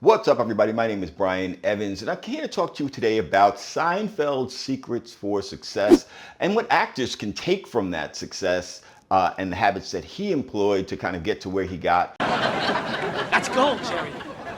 What's up, everybody? My name is Brian Evans, and I'm here to talk to you today about Seinfeld's secrets for success and what actors can take from that success and the habits that he employed to kind of get to where he got. That's gold, Jerry.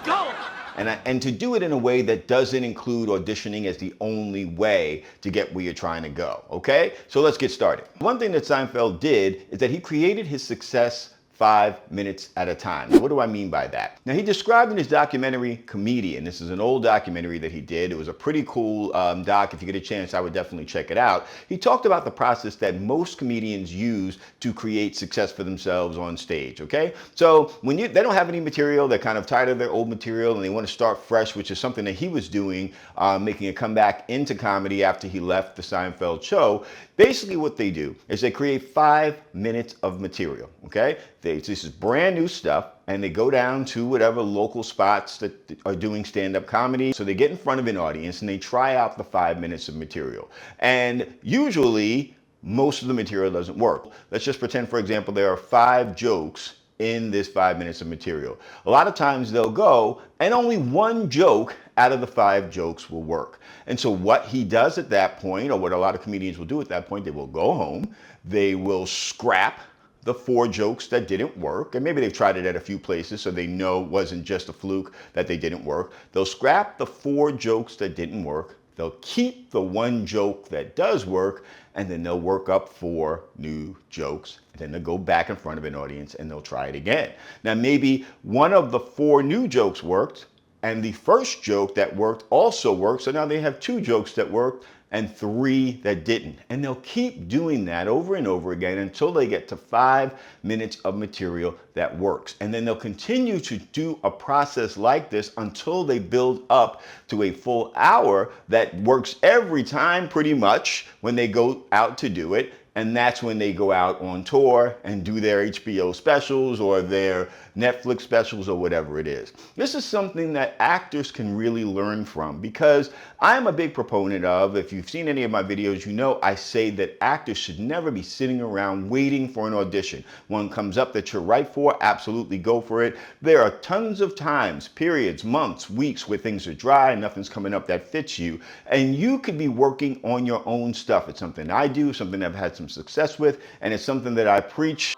Gold! And to do it in a way that doesn't include auditioning as the only way to get where you're trying to go, okay? So let's get started. One thing that Seinfeld did is that he created his success 5 minutes at a time. Now, what do I mean by that? Now, he described in his documentary, Comedian, this is an old documentary that he did. It was a pretty cool doc. If you get a chance, I would definitely check it out. He talked about the process that most comedians use to create success for themselves on stage, okay? So when they don't have any material, they're kind of tired of their old material and they want to start fresh, which is something that he was doing, making a comeback into comedy after he left the Seinfeld show. Basically what they do is they create 5 minutes of material, okay? This is brand new stuff, and they go down to whatever local spots that are doing stand-up comedy. So they get in front of an audience and they try out the 5 minutes of material. And usually, most of the material doesn't work. Let's just pretend, for example, there are 5 jokes in this 5 minutes of material. A lot of times they'll go and only one joke out of the 5 jokes will work. And so what he does at that point, or what a lot of comedians will do at that point, they will go home, they will scrap the 4 jokes that didn't work, and maybe they've tried it at a few places so they know it wasn't just a fluke that they didn't work. They'll scrap the 4 jokes that didn't work, they'll keep the 1 joke that does work, and then they'll work up 4 new jokes. And then they'll go back in front of an audience and they'll try it again. Now maybe one of the 4 new jokes worked, and the first joke that worked also worked, so now they have 2 jokes that worked and 3 that didn't. And they'll keep doing that over and over again until they get to 5 minutes of material that works. And then they'll continue to do a process like this until they build up to a full hour that works every time pretty much when they go out to do it. And that's when they go out on tour and do their HBO specials or their Netflix specials or whatever it is. This is something that actors can really learn from, because I'm a big proponent of, if you've seen any of my videos, you know I say that actors should never be sitting around waiting for an audition. One comes up that you're right for, absolutely go for it. There are tons of times, periods, months, weeks where things are dry, nothing's coming up that fits you, and you could be working on your own stuff. It's something I do, something I've had some success with, and it's something that I preach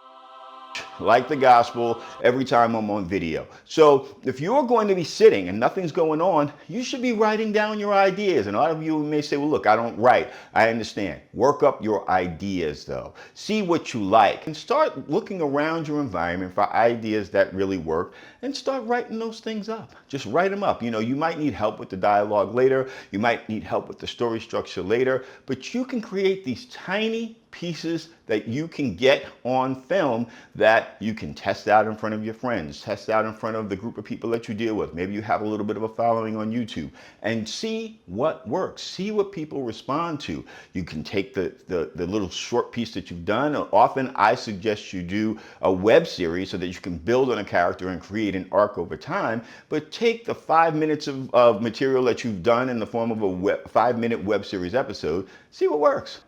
like the gospel every time I'm on video. So if you're going to be sitting and nothing's going on, you should be writing down your ideas. And a lot of you may say, well, look, I don't write. I understand. Work up your ideas though. See what you like and start looking around your environment for ideas that really work and start writing those things up. Just write them up. You know, you might need help with the dialogue later. You might need help with the story structure later, but you can create these tiny pieces that you can get on film that you can test out in front of your friends, test out in front of the group of people that you deal with. Maybe you have a little bit of a following on YouTube, and see what works, see what people respond to. You can take the little short piece that you've done. Often I suggest you do a web series so that you can build on a character and create an arc over time, but take the 5 minutes of material that you've done in the form of a 5-minute web series episode, see what works.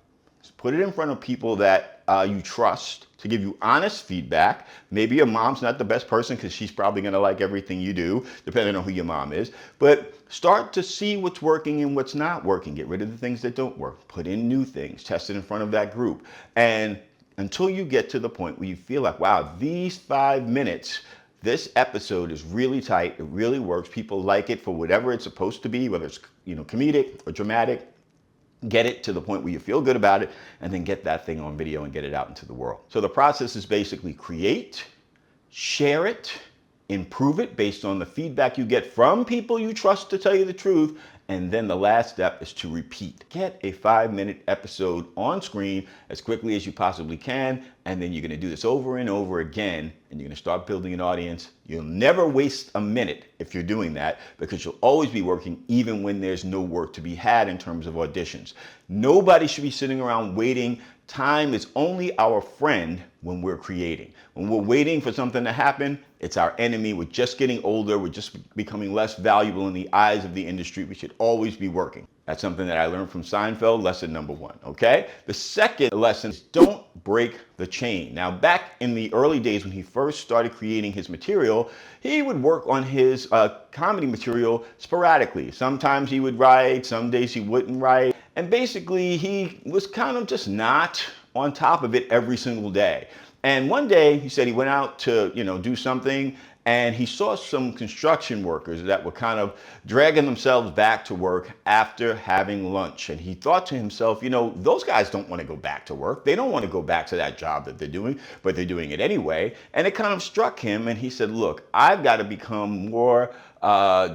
Put it in front of people that you trust to give you honest feedback. Maybe your mom's not the best person because she's probably going to like everything you do, depending on who your mom is. But start to see what's working and what's not working. Get rid of the things that don't work. Put in new things. Test it in front of that group. And until you get to the point where you feel like, wow, these 5 minutes, this episode is really tight. It really works. People like it for whatever it's supposed to be, whether it's, you know, comedic or dramatic. Get it to the point where you feel good about it, and then get that thing on video and get it out into the world. So the process is basically create, share it, improve it based on the feedback you get from people you trust to tell you the truth, and then the last step is to repeat. Get a 5-minute episode on screen as quickly as you possibly can, and then you're gonna do this over and over again, and you're gonna start building an audience. You'll never waste a minute if you're doing that, because you'll always be working even when there's no work to be had in terms of auditions. Nobody should be sitting around waiting. Time is only our friend when we're creating. When we're waiting for something to happen, it's our enemy. We're just getting older. We're just becoming less valuable in the eyes of the industry. We should always be working. That's something that I learned from Seinfeld, lesson number 1, okay? The second lesson is don't break the chain. Now, back in the early days when he first started creating his material, he would work on his comedy material sporadically. Sometimes he would write, some days he wouldn't write. And basically, he was kind of just not on top of it every single day. And one day he said he went out to, do something, and he saw some construction workers that were kind of dragging themselves back to work after having lunch. And he thought to himself, those guys don't want to go back to work. They don't want to go back to that job that they're doing, but they're doing it anyway. And it kind of struck him, and he said, look, I've got to become more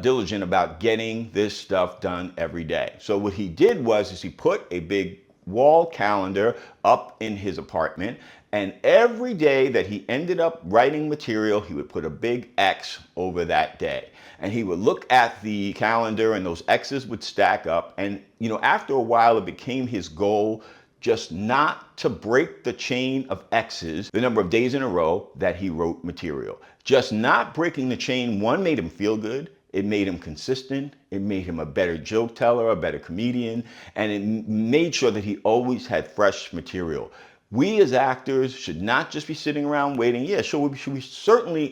diligent about getting this stuff done every day. So what he did was he put a big wall calendar up in his apartment, and every day that he ended up writing material, he would put a big X over that day. And he would look at the calendar, and those X's would stack up. And, after a while, it became his goal just not to break the chain of X's, the number of days in a row that he wrote material. Just not breaking the chain, one, made him feel good. It made him consistent. It made him a better joke teller, a better comedian, and it made sure that he always had fresh material. We as actors should not just be sitting around waiting. Yeah, sure, we should certainly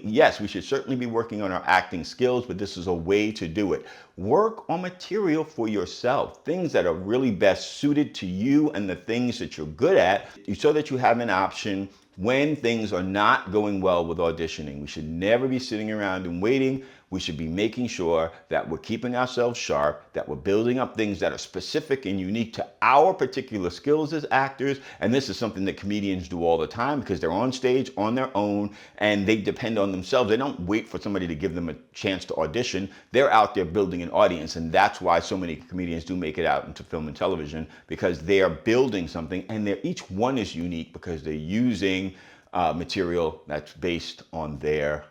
be working on our acting skills, but this is a way to do it. Work on material for yourself, things that are really best suited to you and the things that you're good at, so that you have an option when things are not going well with auditioning. We should never be sitting around and waiting. We should be making sure that we're keeping ourselves sharp, that we're building up things that are specific and unique to our particular skills as actors. And this is something that comedians do all the time because they're on stage on their own and they depend on themselves. They don't wait for somebody to give them a chance to audition. They're out there building an audience. And that's why so many comedians do make it out into film and television, because they are building something, and each one is unique because they're using material that's based on their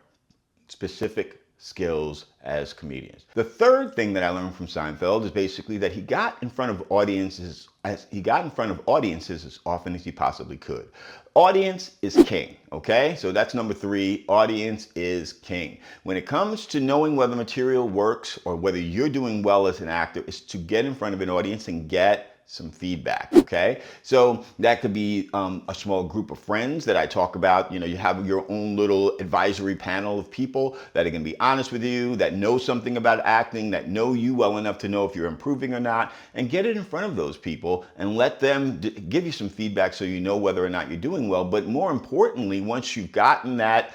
specific skills as comedians. The third thing that I learned from Seinfeld is basically that he got in front of audiences as often as he possibly could. Audience is king, okay? So that's number 3. Audience is king. When it comes to knowing whether material works or whether you're doing well as an actor, is to get in front of an audience and get some feedback, okay? So that could be a small group of friends that I talk about. You have your own little advisory panel of people that are gonna be honest with you, that know something about acting, that know you well enough to know if you're improving or not, and get it in front of those people and let them give you some feedback so you know whether or not you're doing well. But more importantly, once you've gotten that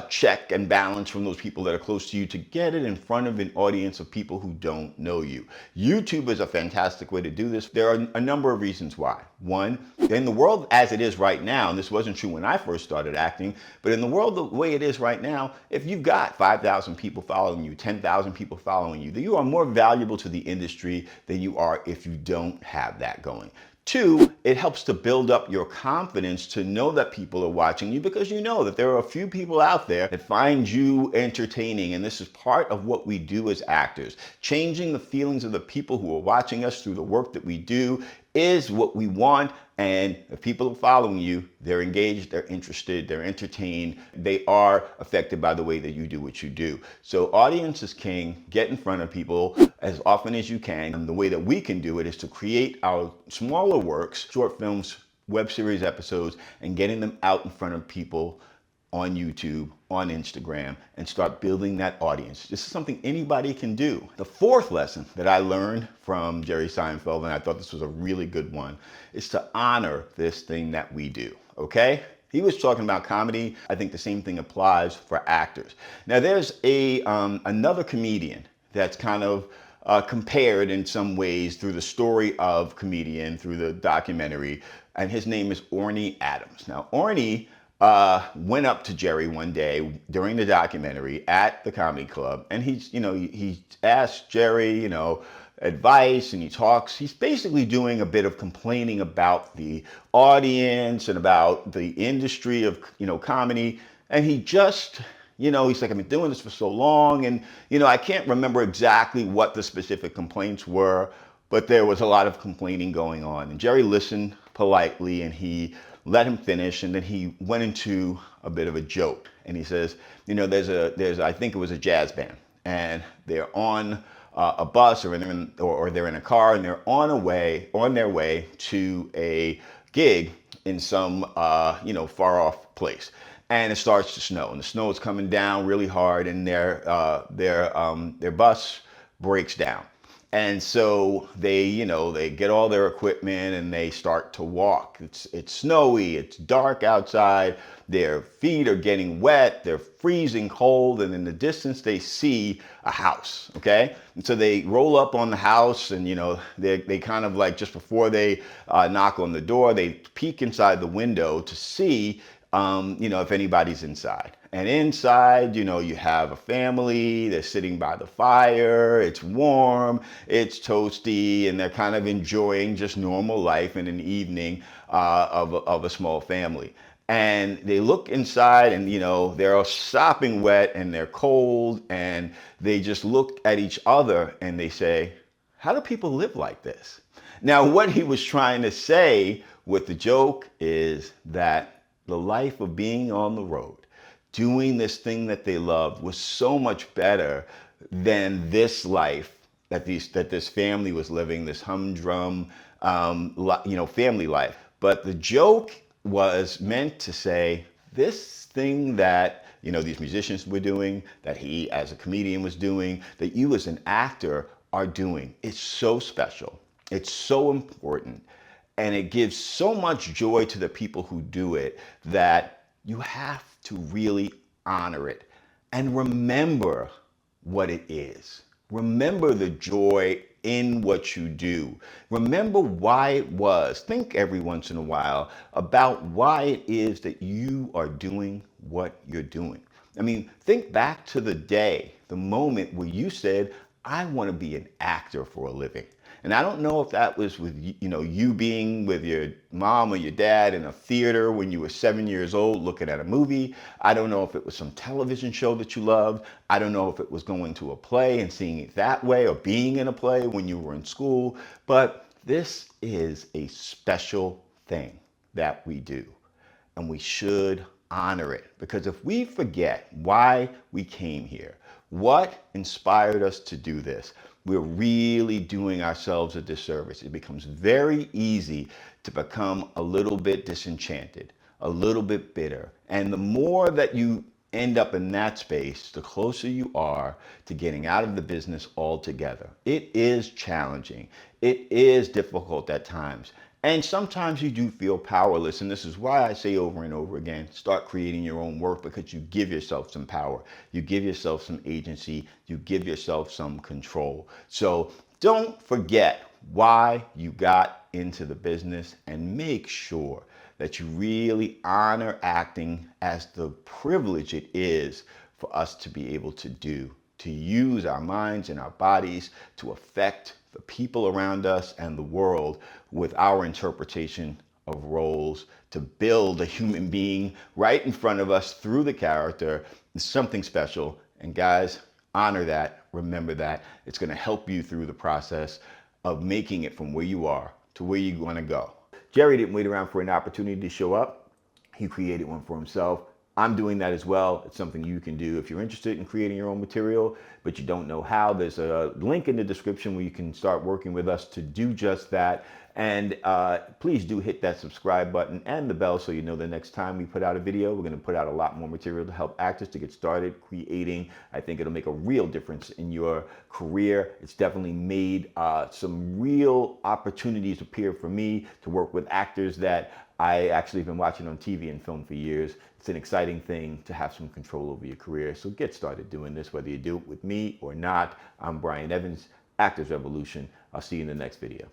check and balance from those people that are close to you, to get it in front of an audience of people who don't know you. YouTube is a fantastic way to do this. There are a number of reasons why. One, in the world as it is right now, and this wasn't true when I first started acting, but in the world the way it is right now, if you've got 5,000 people following you, 10,000 people following you, you are more valuable to the industry than you are if you don't have that going. 2, it helps to build up your confidence to know that people are watching you, because you know that there are a few people out there that find you entertaining. And this is part of what we do as actors. Changing the feelings of the people who are watching us through the work that we do is what we want. And if people are following you, they're engaged, they're interested, they're entertained, they are affected by the way that you do what you do. So audience is king. Get in front of people as often as you can. And the way that we can do it is to create our smaller works, short films, web series episodes, and getting them out in front of people on YouTube, on Instagram, and start building that audience. This is something anybody can do. The 4th lesson that I learned from Jerry Seinfeld, and I thought this was a really good one, is to honor this thing that we do, okay? He was talking about comedy. I think the same thing applies for actors. Now there's another comedian that's kind of compared in some ways through the story of comedian, through the documentary, and his name is Orny Adams. Now Orny went up to Jerry one day during the documentary at the comedy club, and he asked Jerry, advice, and he's basically doing a bit of complaining about the audience and about the industry of, comedy. And he just, he's like, I've been doing this for so long, and, I can't remember exactly what the specific complaints were, but there was a lot of complaining going on. And Jerry listened politely, and he let him finish, and then he went into a bit of a joke. And he says, there's I think it was a jazz band, and they're on a bus, or they're in a car, and they're on their way to a gig. in some far off place, and it starts to snow, and the snow is coming down really hard, and their bus breaks down. And so they get all their equipment and they start to walk. It's snowy, it's dark outside, their feet are getting wet, they're freezing cold, and in the distance they see a house, okay? And so they roll up on the house, and they kind of like, just before they knock on the door, they peek inside the window to see if anybody's inside. And inside, you have a family, they're sitting by the fire, it's warm, it's toasty, and they're kind of enjoying just normal life in an evening of a small family. And they look inside, and they're sopping wet and they're cold, and they just look at each other and they say, how do people live like this? Now, what he was trying to say with the joke is that the life of being on the road, doing this thing that they loved, was so much better than this life that this family was living, this humdrum, family life. But the joke was meant to say, this thing that these musicians were doing, that he as a comedian was doing, that you as an actor are doing, it's so special, it's so important, and it gives so much joy to the people who do it, that you have to really honor it and remember what it is. Remember the joy in what you do. Remember why it was. Think every once in a while about why it is that you are doing what you're doing. I mean, think back to the day, the moment where you said, I want to be an actor for a living. And I don't know if that was with you being with your mom or your dad in a theater when you were 7 years old looking at a movie. I don't know if it was some television show that you loved. I don't know if it was going to a play and seeing it that way, or being in a play when you were in school. But this is a special thing that we do, and we should honor it. Because if we forget why we came here, what inspired us to do this, we're really doing ourselves a disservice. It becomes very easy to become a little bit disenchanted, a little bit bitter. And the more that you end up in that space, the closer you are to getting out of the business altogether. It is challenging. It is difficult at times. And sometimes you do feel powerless. And this is why I say over and over again, start creating your own work, because you give yourself some power. You give yourself some agency. You give yourself some control. So don't forget why you got into the business, and make sure that you really honor acting as the privilege it is for us to be able to do, to use our minds and our bodies to affect the people around us and the world with our interpretation of roles, to build a human being right in front of us through the character. It's something special. And guys, honor that, remember that. It's going to help you through the process of making it from where you are to where you want to go. Jerry didn't wait around for an opportunity to show up. He created one for himself. I'm doing that as well. It's something you can do if you're interested in creating your own material, but you don't know how. There's a link in the description where you can start working with us to do just that. And please do hit that subscribe button and the bell so you know the next time we put out a video. We're going to put out a lot more material to help actors to get started creating. I think it'll make a real difference in your career. It's definitely made some real opportunities appear for me to work with actors that I actually have been watching on TV and film for years. It's an exciting thing to have some control over your career. So get started doing this, whether you do it with me or not. I'm Brian Evans, Actors Revolution. I'll see you in the next video.